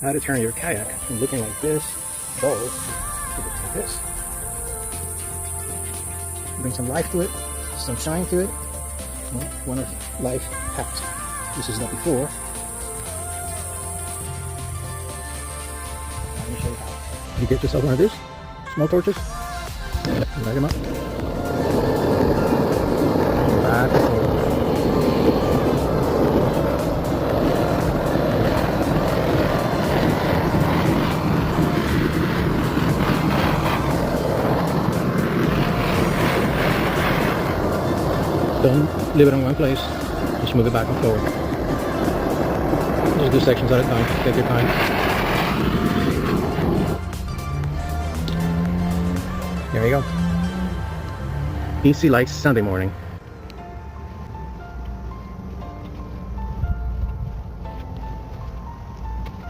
how to turn your kayak from looking like this, dull, to look like this. Bring some life to it, some shine to it. Well, one of life hacks. This is not before. Let me show you how. You get yourself one of these small torches, light them up. Back and forth. Don't leave it in one place, just move it back and forward. Just do sections at a time, take your time. There you go. Easy like Sunday morning.